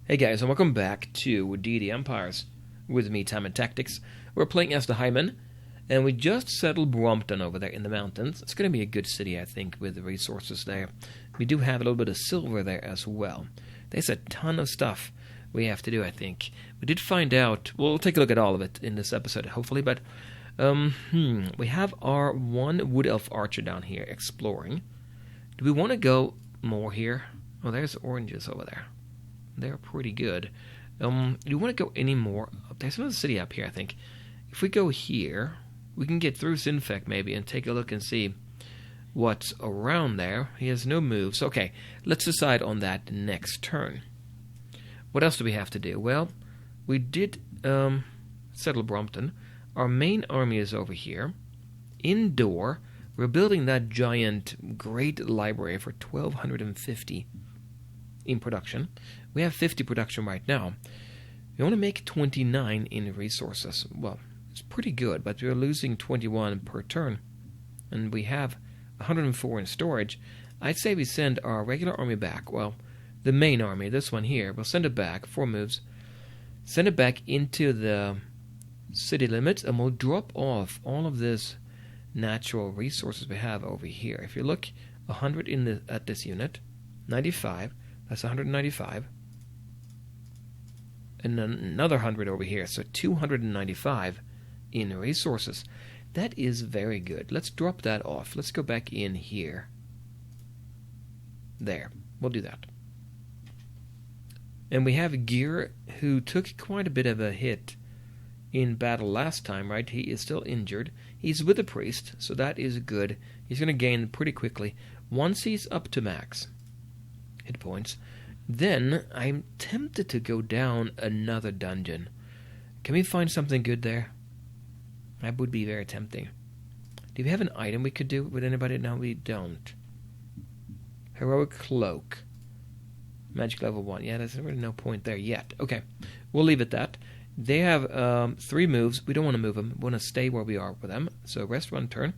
Hey guys, and welcome back to Deity Empires. With me, Time and Tactics. We're playing as the Highman, and we just settled Brompton over there in the mountains. It's going to be a good city, I think, with the resources there. We do have a little bit of silver there as well. There's a ton of stuff we have to do, I think. We did find out, we'll take a look at all of it in this episode, hopefully, but we have our one Wood Elf Archer down here exploring. Do we want to go more here? Oh, there's oranges over there. They're pretty good. Do you want to go any more? There's another city up here, I think. If we go here, we can get through Sinfec maybe and take a look and see what's around there. He has no moves. Okay, let's decide on that next turn. What else do we have to do? Well, we did settle Brompton. Our main army is over here. Indoor, we're building that giant great library for 1,250 in production. We have 50 production right now. We want to make 29 in resources. Well, it's pretty good, but we're losing 21 per turn. And we have 104 in storage. I'd say we send our regular army back. Well, the main army, this one here, we'll send it back, 4 moves. Send it back into the city limits, and we'll drop off all of this natural resources we have over here. If you look, 100 at this unit, 95, that's 195. And then another 100 over here, so 295 in resources. That is very good. Let's drop that off. Let's go back in here. There, we'll do that. And we have Gear, who took quite a bit of a hit in battle last time, right? He is still injured. He's with a priest, so that is good. He's going to gain pretty quickly. Once he's up to max hit points, then I'm tempted to go down another dungeon. Can we find something good there? That would be very tempting. Do we have an item we could do with anybody? No, we don't. Heroic Cloak. Magic level 1. Yeah, there's really no point there yet. Okay, we'll leave it that. They have 3 moves. We don't want to move them. We want to stay where we are with them. So rest 1 turn.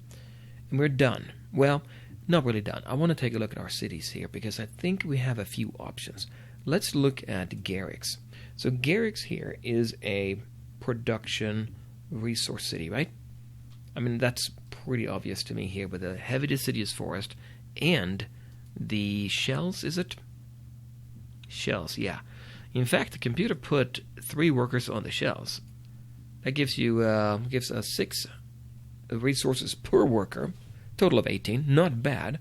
And we're done. Well, not really done. I want to take a look at our cities here because I think we have a few options. Let's look at Garrix. So Garrix here is a production resource city, right? I mean, that's pretty obvious to me here with the heavy deciduous forest and the shells, is it? Shells, yeah. In fact, the computer put 3 workers on the shells. That gives us 6 resources per worker, total of 18. Not bad.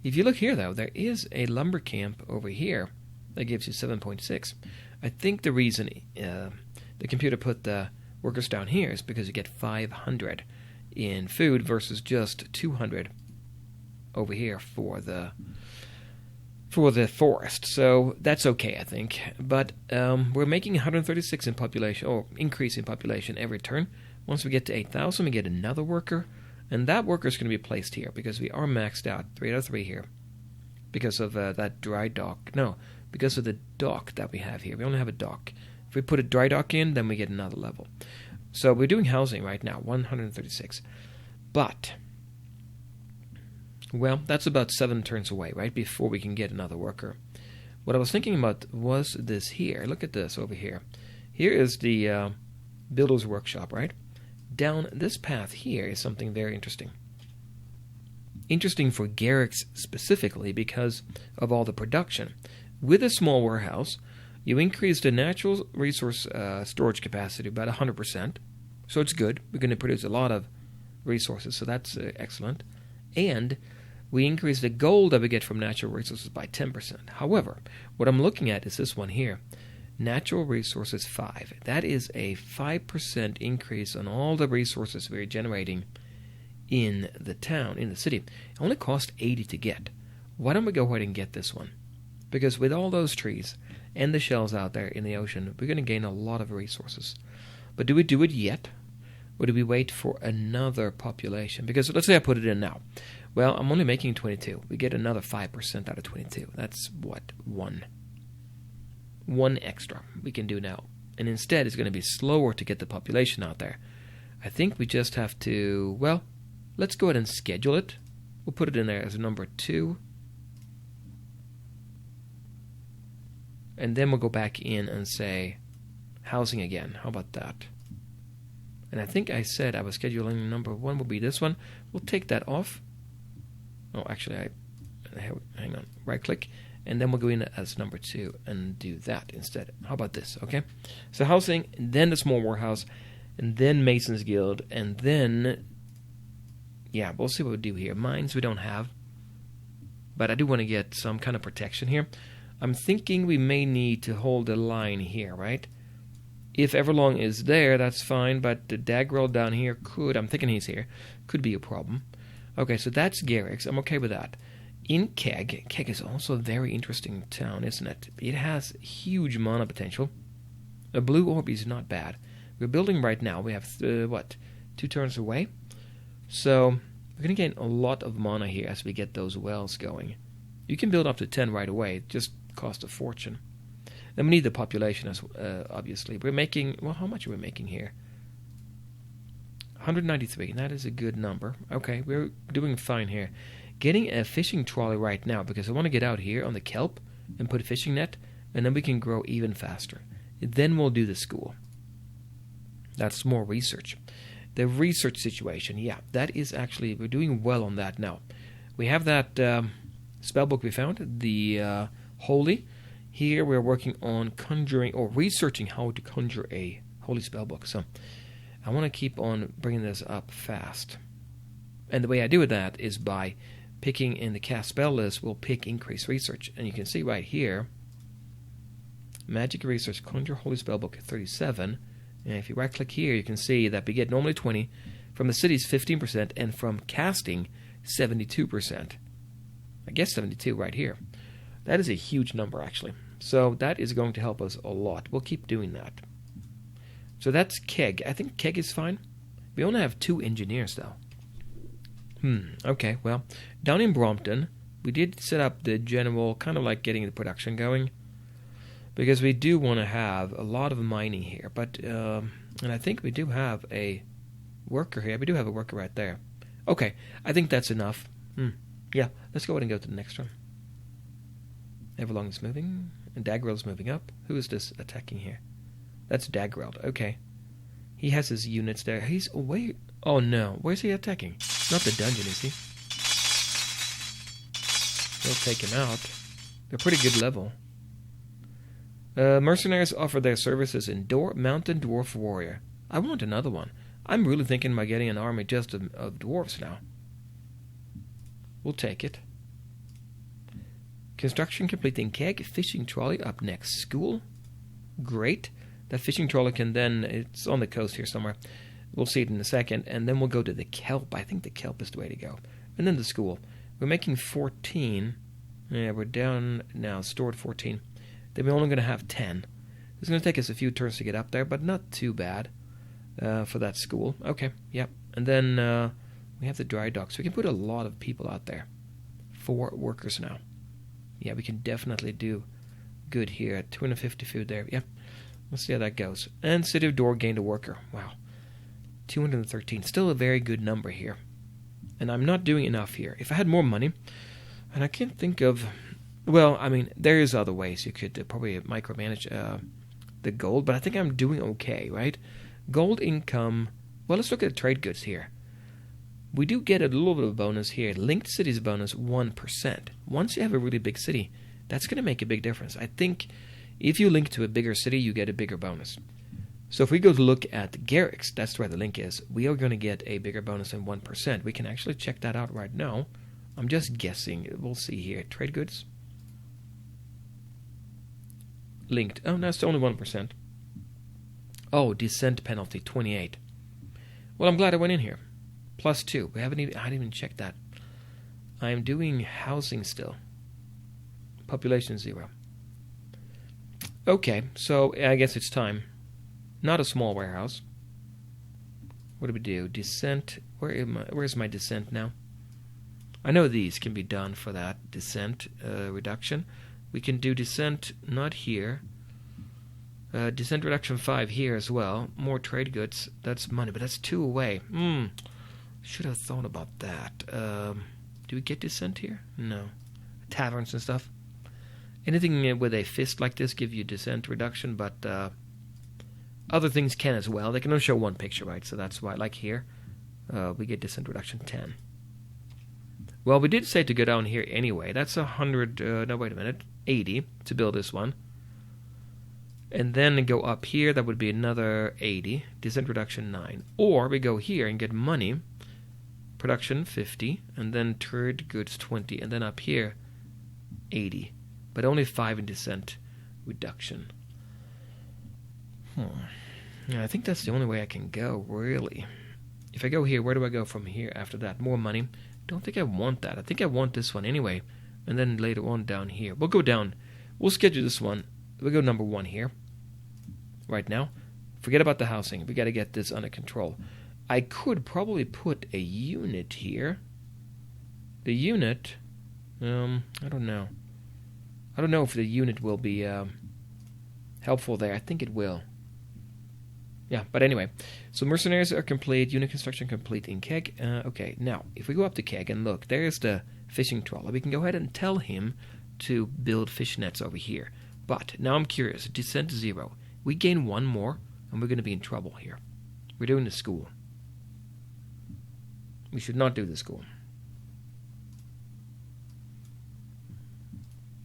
If you look here, though, there is a lumber camp over here that gives you 7.6. I think the reason the computer put the workers down here is because you get 500 in food versus just 200 over here for the forest. So that's okay, I think. But we're making 136 in population, or increase in population every turn. Once we get to 8,000, we get another worker. And that worker is going to be placed here because we are maxed out 3 out of 3 here because of that dry dock. No, because of the dock that we have here. We only have a dock. If we put a dry dock in, then we get another level. So we're doing housing right now, 136. But, well, that's about 7 turns away, right, before we can get another worker. What I was thinking about was this here. Look at this over here. Here is the Builder's Workshop, right? Down this path here is something very interesting. Interesting for Garrix specifically because of all the production. With a small warehouse, you increase the natural resource storage capacity about 100%. So it's good. We're going to produce a lot of resources, so that's excellent. And we increase the gold that we get from natural resources by 10%. However, what I'm looking at is this one here. Natural resources 5. That is a 5% increase on all the resources we're generating in the town, in the city. It only cost 80 to get. Why don't we go ahead and get this one? Because with all those trees and the shells out there in the ocean, we're going to gain a lot of resources. But do we do it yet? Or do we wait for another population? Because let's say I put it in now. Well, I'm only making 22. We get another 5% out of 22. That's what? 1 extra we can do now. And instead, it's going to be slower to get the population out there. I think we just have to, well, let's go ahead and schedule it. We'll put it in there as number 2. And then we'll go back in and say housing again. How about that? And I think I said I was scheduling number 1 will be this one. We'll take that off. Oh, actually, hang on. Right click. And then we'll go in as number 2 and do that instead. How about this? Okay. So housing, then the small warehouse, and then Mason's Guild, and then, yeah, we'll see what we do here. Mines we don't have, but I do want to get some kind of protection here. I'm thinking we may need to hold a line here, right? If Everlong is there, that's fine, but the Daggerel down here could, I'm thinking he's here, could be a problem. Okay, so that's Garrix. I'm okay with that. In Keg is also a very interesting town, isn't it? It has huge mana potential. A blue orb is not bad. We're building right now. We have, 2 turns away. So we're going to gain a lot of mana here as we get those wells going. You can build up to 10 right away. It just costs a fortune. Then we need the population, as obviously. We're making, well, how much are we making here? 193. That is a good number. Okay, we're doing fine here. Getting a fishing trolley right now because I want to get out here on the kelp and put a fishing net, and then we can grow even faster. Then we'll do the school. That's more research. The research situation, yeah, that is actually, we're doing well on that now. We have that spellbook we found, the Holy. Here we're working on conjuring or researching how to conjure a holy spellbook. So I want to keep on bringing this up fast. And the way I do that is by picking in the cast spell list, we'll pick increase research. And you can see right here, magic research, conjure holy spellbook 37. And if you right click here, you can see that we get normally 20, from the cities 15%, and from casting 72%. I guess 72 right here. That is a huge number, actually. So that is going to help us a lot. We'll keep doing that. So that's Keg. I think Keg is fine. We only have 2 engineers, though. Okay, well, down in Brompton, we did set up the general, kind of like getting the production going, because we do want to have a lot of mining here. But, and I think we do have a worker here. We do have a worker right there. Okay, I think that's enough. Yeah, let's go ahead and go to the next one. Everlong is moving, and Daggerel is moving up. Who is this attacking here? That's Daggerel. Okay. He has his units there. He's away. Oh no, where's he attacking? Not the dungeon, is he? He'll take him out. They're pretty good level. Mercenaries offer their services in Mountain Dwarf Warrior. I want another one. I'm really thinking about getting an army just of dwarves now. We'll take it. Construction complete in Keg. Fishing trolley up next. School. Great. That fishing trolley can then, it's on the coast here somewhere. We'll see it in a second. And then we'll go to the kelp. I think the kelp is the way to go. And then the school. We're making 14. Yeah, we're down now, stored 14. Then we're only going to have 10. It's going to take us a few turns to get up there, but not too bad for that school. Okay, yep. And then we have the dry docks. We can put a lot of people out there. 4 workers now. Yeah, we can definitely do good here. 250 food there. Yep. Let's see how that goes. And City of Door gained a worker. Wow. 213. Still a very good number here. And I'm not doing enough here. If I had more money, and I can't think of... Well, I mean, there's other ways you could probably micromanage the gold, but I think I'm doing okay, right? Gold income... Well, let's look at the trade goods here. We do get a little bit of bonus here. Linked cities bonus 1%. Once you have a really big city, that's going to make a big difference. I think if you link to a bigger city, you get a bigger bonus. So if we go to look at Garrix, that's where the link is, we are going to get a bigger bonus than 1%. We can actually check that out right now. I'm just guessing. We'll see here. Trade goods. Linked. Oh, no, it's only 1%. Oh, descent penalty, 28. Well, I'm glad I went in here. +2. I hadn't even checked that. I'm doing housing still. Population 0. Okay, so I guess it's time. Not a small warehouse. What do we do? Descent. Where's my descent now? I know these can be done for that descent reduction. We can do descent not here. Descent reduction 5 here as well. More trade goods. That's money, but that's 2 away. Should have thought about that. Do we get descent here? No. Taverns and stuff. Anything with a fist like this give you descent reduction, but other things can as well. They can only show one picture, right? So that's why, like here, we get descent reduction 10. Well, we did say to go down here anyway. That's 100, no, wait a minute, 80 to build this one. And then go up here, that would be another 80, descent reduction 9. Or we go here and get money, production 50, and then trade goods 20, and then up here 80, but only 5 in descent reduction. Yeah, I think that's the only way I can go, really. If I go here, where do I go from here after that? More money? Don't think I want that. I think I want this one anyway, and then later on down here. We'll go down. We'll schedule this one. We'll go number 1 here. Right now. Forget about the housing. We got to get this under control. I could probably put a unit here. The unit, I don't know. I don't know if the unit will be helpful there. I think it will. Yeah, but anyway. So mercenaries are complete. Unit construction complete in Keg. Okay, now, if we go up to Keg and look, there's the fishing trawler. We can go ahead and tell him to build fish nets over here. But now I'm curious. Descent 0. We gain 1 more, and we're going to be in trouble here. We're doing the school. We should not do the school.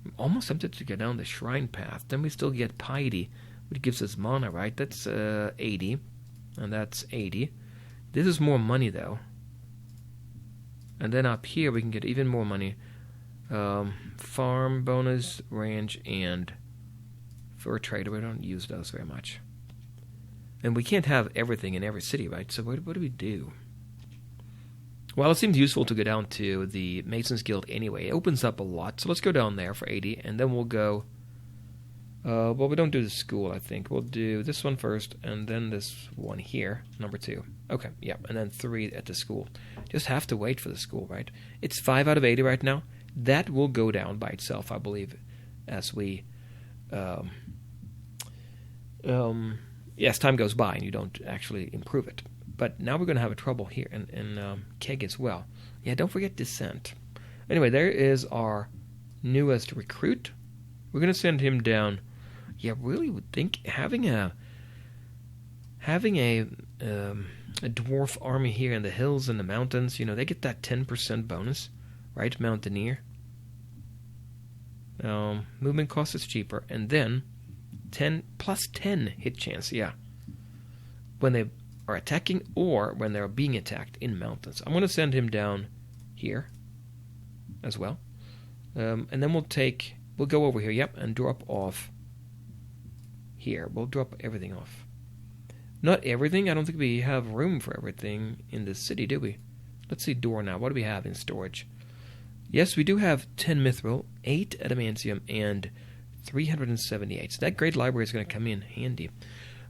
I'm almost tempted to go down the shrine path. Then we still get piety, which gives us mana, right? That's 80, and that's 80. This is more money, though. And then up here, we can get even more money. Farm, bonus, range, and fur trader. We don't use those very much. And we can't have everything in every city, right? So what do we do? Well, it seems useful to go down to the Masons Guild anyway. It opens up a lot. So let's go down there for 80, and then we'll go... well, we don't do the school, I think. We'll do this one first, and then this one here, number 2. Okay, yeah, and then 3 at the school. Just have to wait for the school, right? It's 5 out of 80 right now. That will go down by itself, I believe, as we... as time goes by and you don't actually improve it. But now we're going to have a trouble here in Keg as well. Yeah, don't forget descent. Anyway, there is our newest recruit. We're going to send him down. Yeah, really would think having a dwarf army here in the hills and the mountains, they get that 10% bonus, right? Mountaineer. Movement cost is cheaper, and then 10 plus 10 hit chance, yeah. When they are attacking or when they're being attacked in mountains. I'm going to send him down here as well. And then we'll go over here, yep, and drop off here. We'll drop everything off. Not everything. I don't think we have room for everything in this city, do we? Let's see door now. What do we have in storage? Yes, we do have 10 mithril, 8 adamantium, and 378. So that great library is going to come in handy.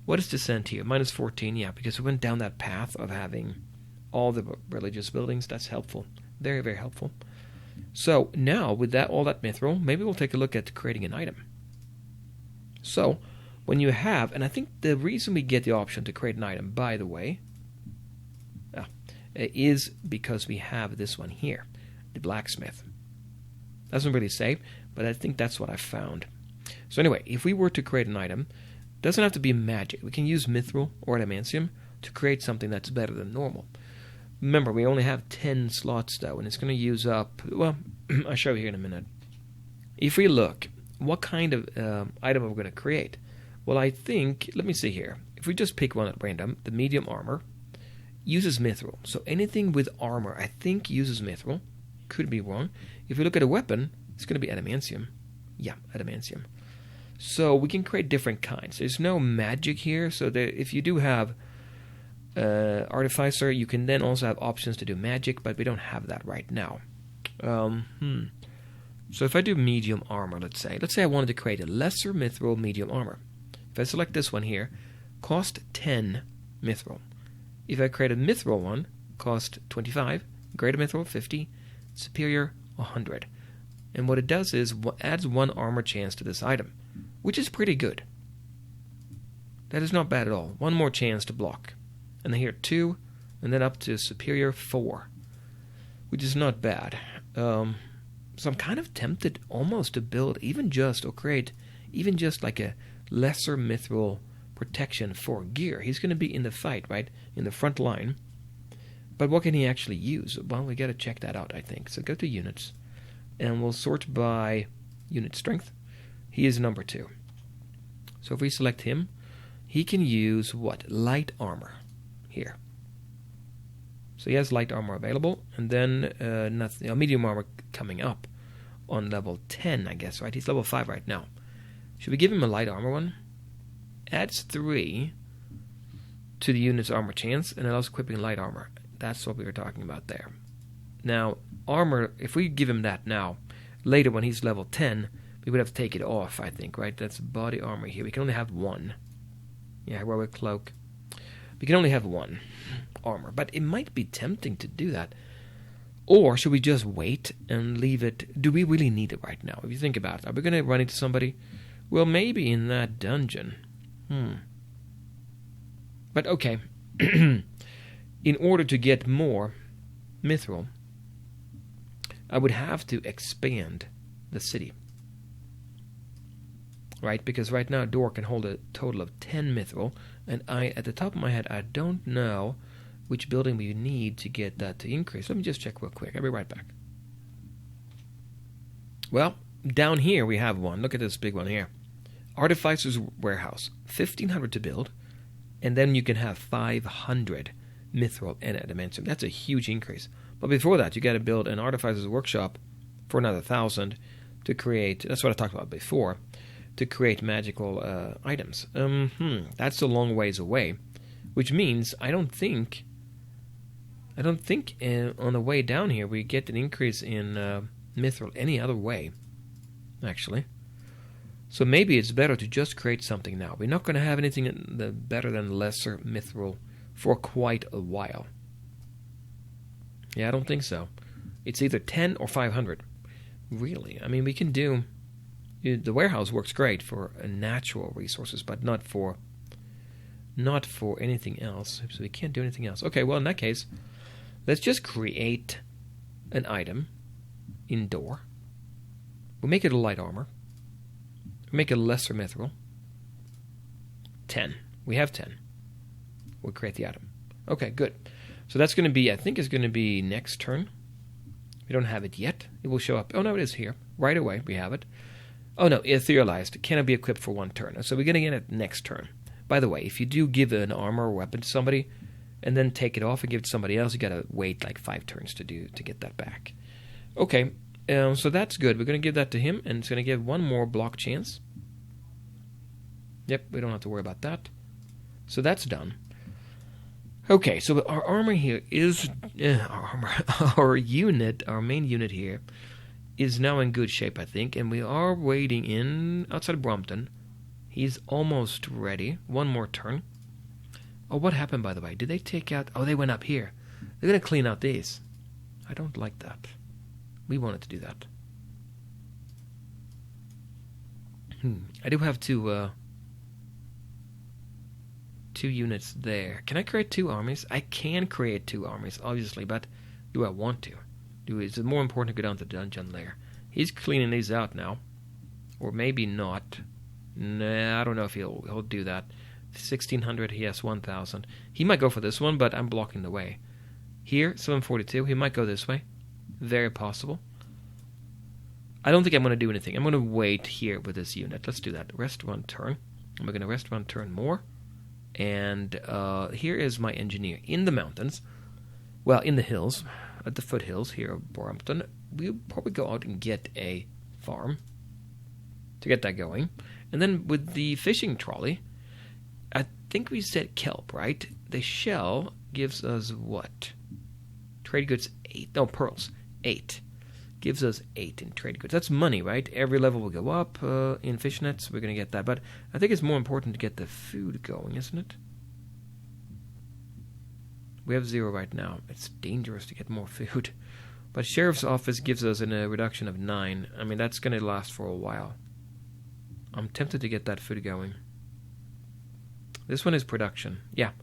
What is descent here? Minus 14, yeah, because we went down that path of having all the religious buildings. That's helpful. Very, very helpful. So now, with all that mithril, maybe we'll take a look at creating an item. So, when you have, and I think the reason we get the option to create an item, by the way, is because we have this one here, the blacksmith. Doesn't really say, but I think that's what I found. So anyway, if we were to create an item, it doesn't have to be magic. We can use mithril or adamantium to create something that's better than normal. Remember, we only have 10 slots, though, and it's going to use up... Well, I'll show you here in a minute. If we look, what kind of item are we going to create? Well, I think... Let me see here. If we just pick one at random, the medium armor uses mithril. So anything with armor, I think, uses mithril. Could be wrong. If we look at a weapon, it's going to be adamantium. Yeah, adamantium. So we can create different kinds. There's no magic here, so if you do have... Artificer, you can then also have options to do magic, but we don't have that right now. So if I do medium armor, let's say I wanted to create a lesser mithril medium armor. If I select this one here, cost 10 mithril. If I create a mithril one, cost 25, greater mithril 50, superior 100. And what it does is adds 1 armor chance to this item, which is pretty good. That is not bad at all. 1 more chance to block. And then here 2, and then up to superior 4, which is not bad. So I'm kind of tempted almost to build even just, or create even just like a lesser mithril protection for gear. He's going to be in the fight, right? In the front line. But what can he actually use? Well, we got to check that out, I think. So go to units, and we'll sort by unit strength. He is number 2. So if we select him, he can use what? Light armor here. So he has light armor available, and then medium armor coming up on level 10, I guess, right? He's level 5 right now. Should we give him a light armor one? Adds 3 to the unit's armor chance, and allows equipping light armor. That's what we were talking about there. Now, armor, if we give him that now, later when he's level 10, we would have to take it off, I think, right? That's body armor here. We can only have 1. Yeah, heroic cloak. We can only have 1 armor, but it might be tempting to do that. Or should we just wait and leave it? Do we really need it right now? If you think about it, are we going to run into somebody? Well, maybe in that dungeon. But okay. In order to get more mithril, I would have to expand the city. Right? Because right now a door can hold a total of 10 mithril, and at the top of my head, I don't know which building we need to get that to increase. Let me just check real quick. I'll be right back. Well, down here we have one. Look at this big one here. Artificer's Warehouse. 1,500 to build, and then you can have 500 mithril and adamantium. That's a huge increase. But before that, you got to build an Artificer's Workshop for another 1,000 to create, that's what I talked about before, to create magical items. That's a long ways away, which means I don't think on the way down here we get an increase in mithril any other way, actually. So maybe it's better to just create something now. We're not going to have anything better than lesser mithril for quite a while. Yeah, I don't think so. It's either 10 or 500. Really? I mean, we can do... The warehouse works great for natural resources, but not for anything else. So we can't do anything else. Okay, well, in that case, let's just create an item indoor. We'll make it a light armor. We'll make it a lesser mithril. 10. We have 10. We'll create the item. Okay, good. So that's going to be, I think it's going to be next turn. We don't have it yet. It will show up. Oh, no, it is here. Right away, we have it. Oh, no, etherealized. It cannot be equipped for 1 turn. So we're going to get it next turn. By the way, if you do give an armor or weapon to somebody and then take it off and give it to somebody else, you got to wait like 5 turns to get that back. Okay, so that's good. We're going to give that to him, and it's going to give 1 more block chance. Yep, we don't have to worry about that. So that's done. Okay, so our armor here is... our unit, our main unit here, is now in good shape, I think, and we are waiting outside of Brompton. He's almost ready. 1 more turn. Oh, what happened, by the way? Did they take out... Oh, they went up here. They're going to clean out these. I don't like that. We wanted to do that. I do have 2 units there. Can I create 2 armies? I can create 2 armies, obviously, but do I want to? Is it more important to go down to the dungeon lair? He's cleaning these out now. Or maybe not. Nah, I don't know if he'll do that. 1,600, he has 1,000. He might go for this one, but I'm blocking the way. Here, 742, he might go this way. Very possible. I don't think I'm going to do anything. I'm going to wait here with this unit. Let's do that. Rest 1 turn. And we're going to rest 1 turn more. And here is my engineer in the mountains. Well, in the hills. At the foothills here of Brompton. We'll probably go out and get a farm to get that going. And then with the fishing trolley, I think we said kelp, right? The shell gives us what? Trade goods 8. No, pearls. 8. Gives us 8 in trade goods. That's money, right? Every level will go up in fish nets. We're going to get that. But I think it's more important to get the food going, isn't it? We have 0 right now. It's dangerous to get more food. But Sheriff's Office gives us a reduction of 9. I mean, that's going to last for a while. I'm tempted to get that food going. This one is production. Yeah.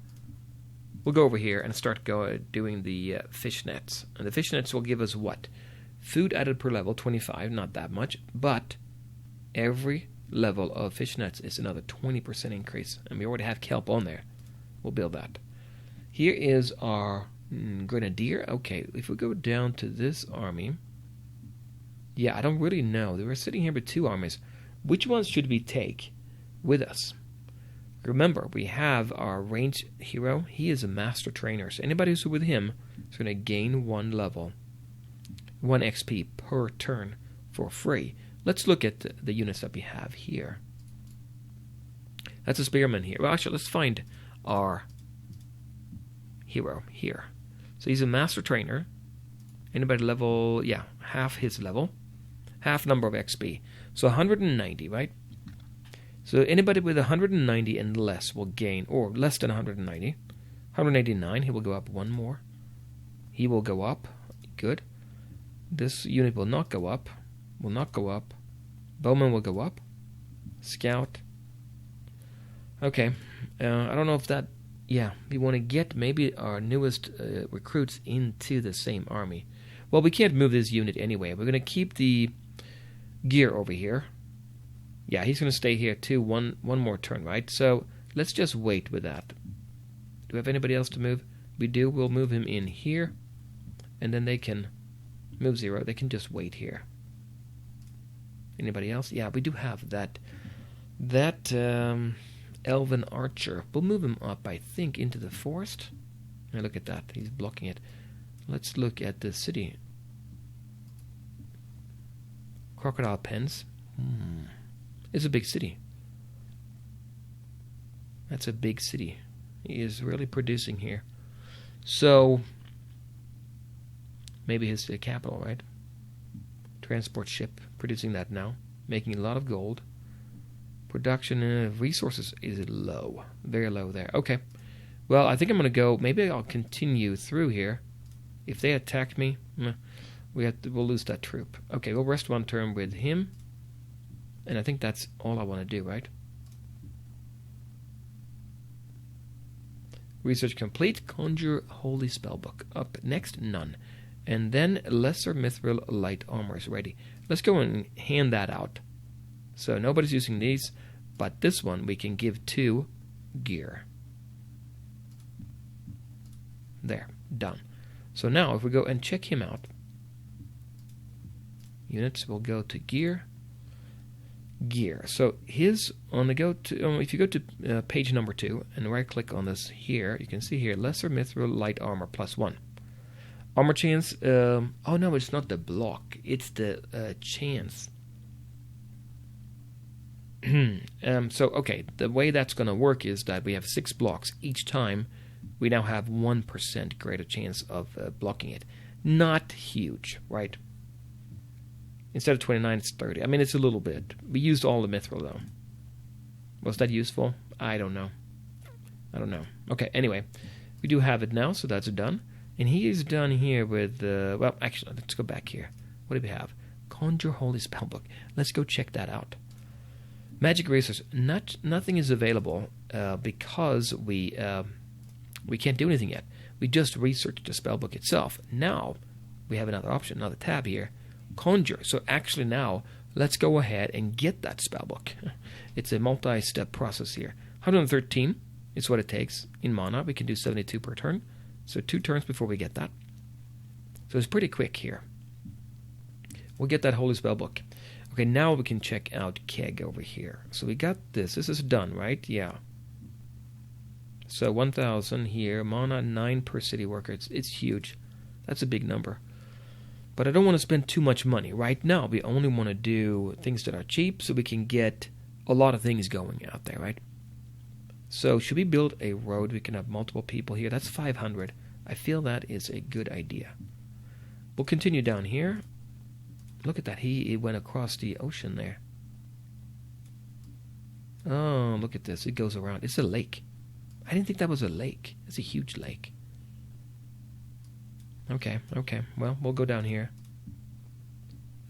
We'll go over here and start doing the fish nets. And the fish nets will give us what? Food added per level, 25, not that much. But every level of fishnets is another 20% increase. And we already have kelp on there. We'll build that. Here is our grenadier. Okay, if we go down to this army. Yeah, I don't really know. We're sitting here with 2 armies. Which ones should we take with us? Remember, we have our range hero. He is a master trainer. So anybody who's with him is going to gain 1 level. 1 XP per turn for free. Let's look at the units that we have here. That's a spearman here. Well, actually, let's find our hero here. So he's a master trainer. Anybody level, yeah, half his level. Half number of XP. So 190, right? So anybody with 190 and less will gain, or less than 190. 189, he will go up 1 more. He will go up. Good. This unit will not go up. Will not go up. Bowman will go up. Scout. Okay. I don't know if that... Yeah, we want to get maybe our newest recruits into the same army. Well, we can't move this unit anyway. We're going to keep the gear over here. Yeah, he's going to stay here too. One more turn, right? So let's just wait with that. Do we have anybody else to move? We do. We'll move him in here. And then they can move 0. They can just wait here. Anybody else? Yeah, we do have that elven archer. We'll move him up, I think, into the forest. Now look at that. He's blocking it. Let's look at the city. Crocodile pens. It's a big city. That's a big city. He is really producing here. So, maybe his capital, right? Transport ship, producing that now. Making a lot of gold. Production of resources is low. Very low there. Okay. Well, I think I'm going to go... Maybe I'll continue through here. If they attack me, we'll lose that troop. Okay, we'll rest 1 turn with him. And I think that's all I want to do, right? Research complete. Conjure Holy Spellbook. Up next, none. And then Lesser Mithril Light Armor is ready. Let's go and hand that out. So nobody's using these, but this one we can give to gear. There, done. So now if we go and check him out, units will go to gear. Gear. So his on the go to if you go to page number 2 and right click on this here, you can see here Lesser Mithril Light Armor +1. Armor chance. Oh no, it's not the block. It's the chance. So okay, the way that's going to work is that we have 6 blocks each time. We now have 1% greater chance of blocking it. Not huge, right? Instead of 29, it's 30. I mean, it's a little bit. We used all the mithril, though. Was that useful? I don't know. Okay, anyway. We do have it now, so that's done. And he is done here with... well, actually, let's go back here. What do we have? Conjure Holy Spellbook. Let's go check that out. Magic resource. Nothing is available because we can't do anything yet. We just researched the spellbook itself. Now, we have another option, another tab here. Conjure. So actually now, let's go ahead and get that spellbook. It's a multi-step process here. 113 is what it takes in mana. We can do 72 per turn. So 2 turns before we get that. So it's pretty quick here. We'll get that holy spellbook. Okay, now we can check out Keg over here. So we got this. This is done, right? Yeah. So 1,000 here. Mana 9 per city worker. It's huge. That's a big number. But I don't want to spend too much money. Right now, we only want to do things that are cheap so we can get a lot of things going out there, right? So should we build a road? We can have multiple people here. That's 500. I feel that is a good idea. We'll continue down here. Look at that. He went across the ocean there. Oh, look at this. It goes around. It's a lake. I didn't think that was a lake. It's a huge lake. Okay. Well, we'll go down here.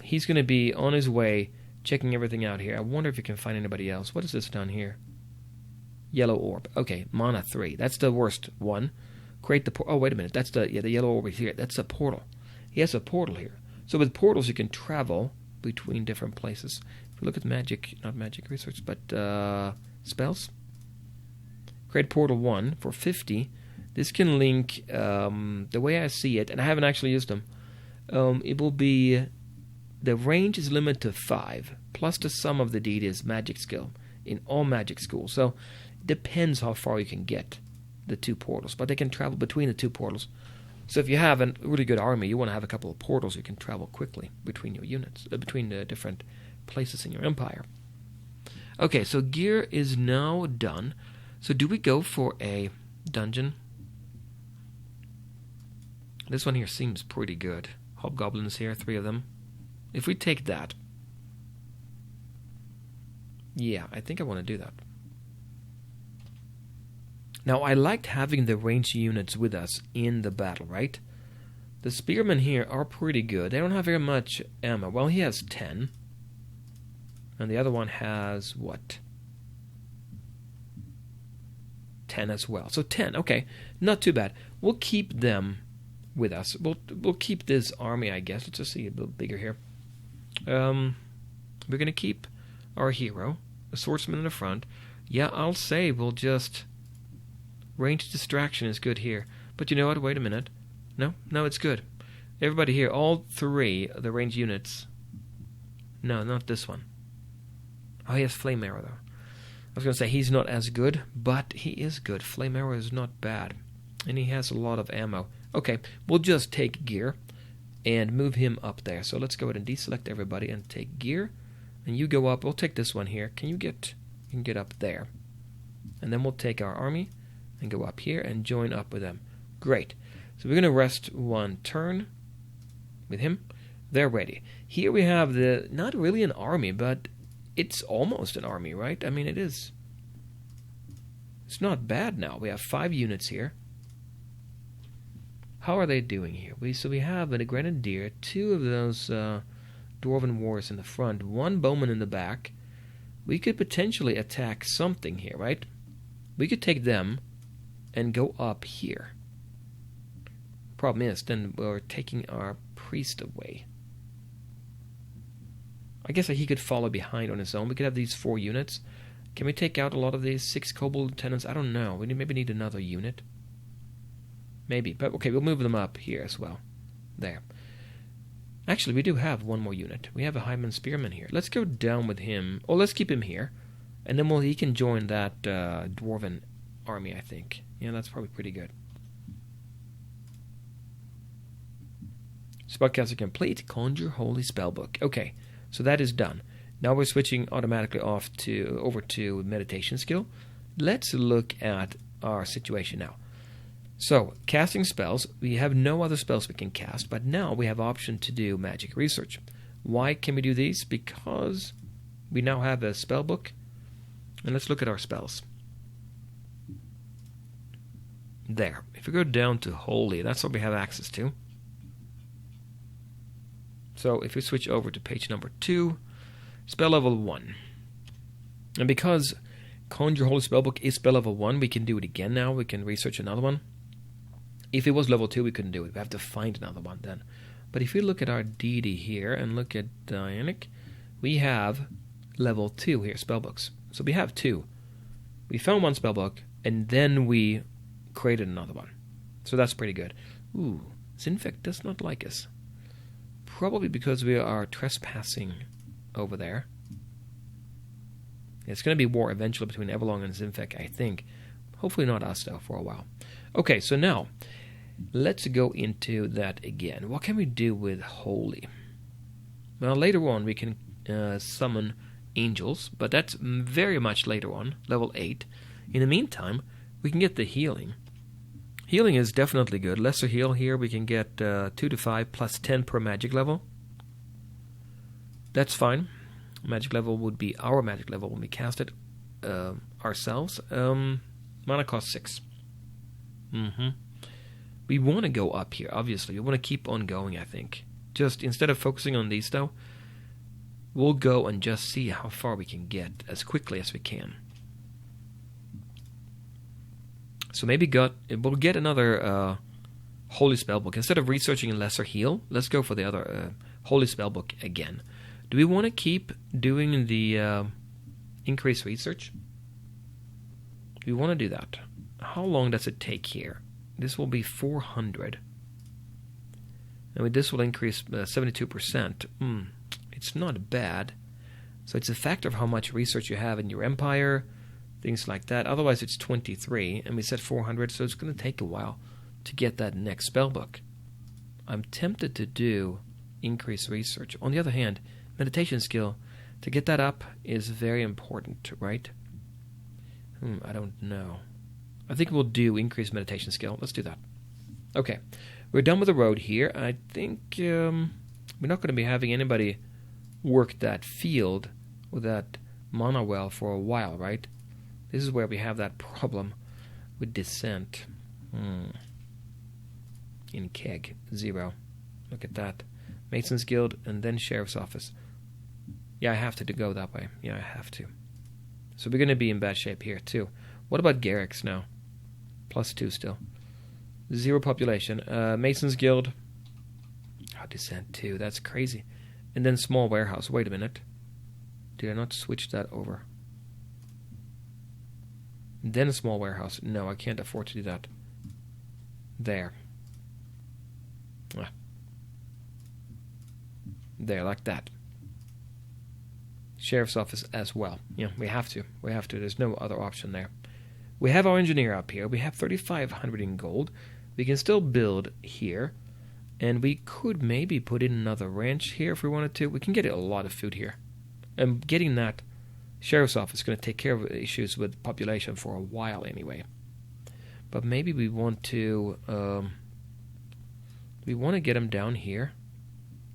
He's going to be on his way, checking everything out here. I wonder if you can find anybody else. What is this down here? Yellow orb. Okay, mana 3. That's the worst one. Create the... oh, wait a minute. That's the yellow orb here. That's a portal. He has a portal here. So with portals, you can travel between different places. If we look at magic, not magic research, but spells. Create portal 1 for 50. This can link, the way I see it, and I haven't actually used them, it will be, the range is limited to 5, plus the sum of the deity's magic skill in all magic schools. So it depends how far you can get the 2 portals, but they can travel between the 2 portals. So if you have a really good army, you want to have a couple of portals you can travel quickly between your units, between the different places in your empire. Okay, so gear is now done. So do we go for a dungeon? This one here seems pretty good. Hobgoblins here, 3 of them. If we take that, yeah, I think I want to do that. Now, I liked having the ranged units with us in the battle, right? The spearmen here are pretty good. They don't have very much ammo. Well, he has 10. And the other one has, what? 10 as well. So 10, okay. Not too bad. We'll keep them with us. We'll keep this army, I guess. Let's just see a bit bigger here. We're going to keep our hero, a swordsman in the front. Yeah, I'll say we'll just... Range distraction is good here. But you know what? Wait a minute. No, it's good. Everybody here, all 3 of the ranged units. No, not this one. Oh, he has flame arrow, though. I was going to say he's not as good, but he is good. Flame arrow is not bad. And he has a lot of ammo. Okay, we'll just take gear and move him up there. So let's go ahead and deselect everybody and take gear. And you go up. We'll take this one here. You can get up there. And then we'll take our army and go up here and join up with them. Great. So we're going to rest 1 turn with him. They're ready. Here we have the, not really an army, but it's almost an army, right? I mean, it is. It's not bad now. We have 5 units here. How are they doing here? So we have a grenadier, 2 of those dwarven warriors in the front, 1 bowman in the back. We could potentially attack something here, right? We could take them and go up here. Problem is, then we're taking our priest away. I guess he could follow behind on his own. We could have these 4 units. Can we take out a lot of these 6 kobold lieutenants? I don't know. We maybe need another unit. Maybe. But okay, we'll move them up here as well. There. Actually, we do have 1 more unit. We have a Highman Spearman here. Let's go down with him. Or let's keep him here. And then he can join that dwarven army, I think. Yeah, that's probably pretty good. Spellcaster complete. Conjure Holy Spellbook. Okay, so that is done. Now we're switching automatically over to meditation skill. Let's look at our situation now. So, casting spells. We have no other spells we can cast, but now we have option to do magic research. Why can we do these? Because we now have a spellbook. And let's look at our spells. There. If we go down to Holy, that's what we have access to. So if we switch over to page number 2, spell level 1. And because Conjure Holy Spellbook is spell level 1, we can do it again now. We can research another one. If it was level 2, we couldn't do it. We have to find another one then. But if we look at our deity here and look at Dianic, we have level 2 here, spellbooks. So we have 2. We found 1 spellbook, and then we created another one. So that's pretty good. Ooh, Zinfect does not like us. Probably because we are trespassing over there. It's going to be war eventually between Everlong and Zinfect, I think. Hopefully not us, though, for a while. Okay, so now, let's go into that again. What can we do with Holy? Well, later on we can summon angels, but that's very much later on, level 8. In the meantime, we can get the healing. Healing is definitely good. Lesser heal here, we can get 2 to 5 plus 10 per magic level. That's fine. Magic level would be our magic level when we cast it ourselves. Mana cost 6. We want to go up here, obviously. We want to keep on going, I think. Just instead of focusing on these, though, we'll go and just see how far we can get as quickly as we can. So maybe we'll get another Holy Spellbook. Instead of researching Lesser Heal, let's go for the other Holy Spellbook again. Do we want to keep doing the increased research? Do we want to do that? How long does it take here? This will be 400. I mean, this will increase 72%. It's not bad. So it's a factor of how much research you have in your empire, things like that. Otherwise, it's 23, and we said 400, so it's going to take a while to get that next spellbook. I'm tempted to do increased research. On the other hand, meditation skill, to get that up is very important, right? I don't know. I think we'll do increased meditation skill. Let's do that. Okay, we're done with the road here. I think we're not going to be having anybody work that field or that mana well for a while, right? This is where we have that problem with descent. In Keg, 0. Look at that. Mason's Guild and then Sheriff's Office. Yeah, I have to go that way. Yeah, I have to. So we're going to be in bad shape here, too. What about Garrick's now? +2 still. 0 population. Mason's Guild. Descent 2. That's crazy. And then Small Warehouse. Wait a minute. Did I not switch that over? Then a Small Warehouse. No, I can't afford to do that. There. There, like that. Sheriff's Office as well. Yeah, we have to. We have to. There's no other option there. We have our engineer up here. We have 3,500 in gold. We can still build here. And we could maybe put in another ranch here if we wanted to. We can get a lot of food here. And getting that Sheriff's Office is going to take care of issues with population for a while anyway. But maybe we want to... we want to get them down here.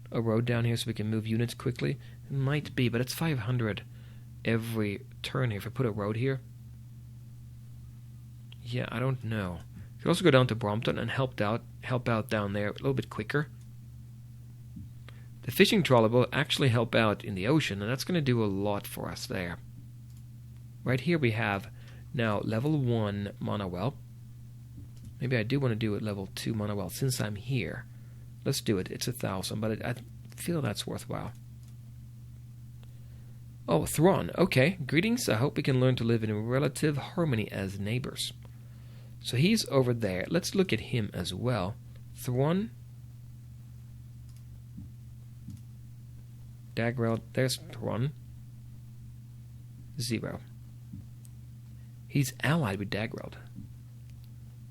A road down here so we can move units quickly. It might be, but it's 500 every turn here. If I put a road here... Yeah, I don't know. You could also go down to Brompton and help out down there a little bit quicker. The fishing trawler will actually help out in the ocean, and that's going to do a lot for us there. Right here we have now level 1 mana well. Maybe I do want to do it level 2 mana well since I'm here. Let's do it. It's 1,000, but I feel that's worthwhile. Oh, Thrawn. Okay. Greetings. I hope we can learn to live in relative harmony as neighbors. So he's over there. Let's look at him as well. Thrawn. Dagrel. There's Thrawn. 0. He's allied with Dagrel.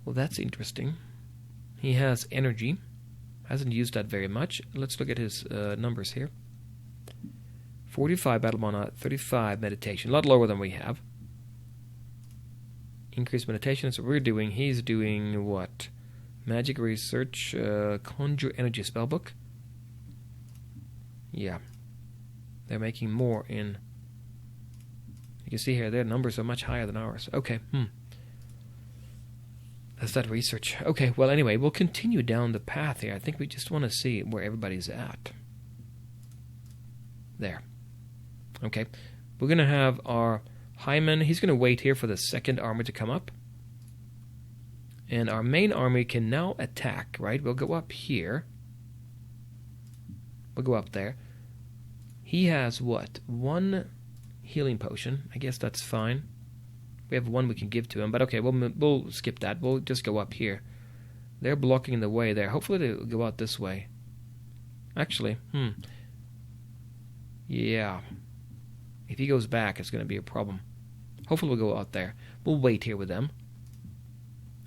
Well, that's interesting. He has energy. Hasn't used that very much. Let's look at his numbers here. 45 battle mana, 35 meditation. A lot lower than we have. Increased meditation. So we're doing... He's doing what? Magic research. Conjure energy spellbook. Yeah. They're making more in... You can see here, their numbers are much higher than ours. Okay. That's that research. Okay, well, anyway, we'll continue down the path here. I think we just want to see where everybody's at. There. Okay. We're going to have our Hyman. He's going to wait here for the second army to come up. And our main army can now attack, right? We'll go up here. We'll go up there. He has what? 1 healing potion. I guess that's fine. We have 1 we can give to him, but okay, we'll skip that. We'll just go up here. They're blocking the way there. Hopefully they'll go out this way. Actually, yeah. If he goes back, it's going to be a problem. Hopefully we'll go out there. We'll wait here with them.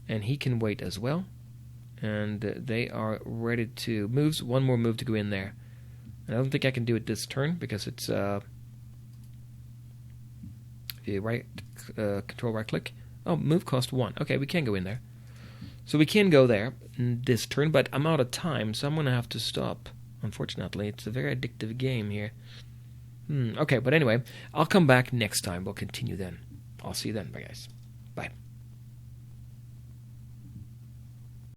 And he can wait as well. And they are ready to move. 1 more move to go in there. And I don't think I can do it this turn because it's... if you control right click. Oh, move cost 1. Okay, we can go in there. So we can go there this turn, but I'm out of time, so I'm going to have to stop. Unfortunately, it's a very addictive game here. Okay, but anyway, I'll come back next time. We'll continue then. I'll see you then. Bye, guys. Bye.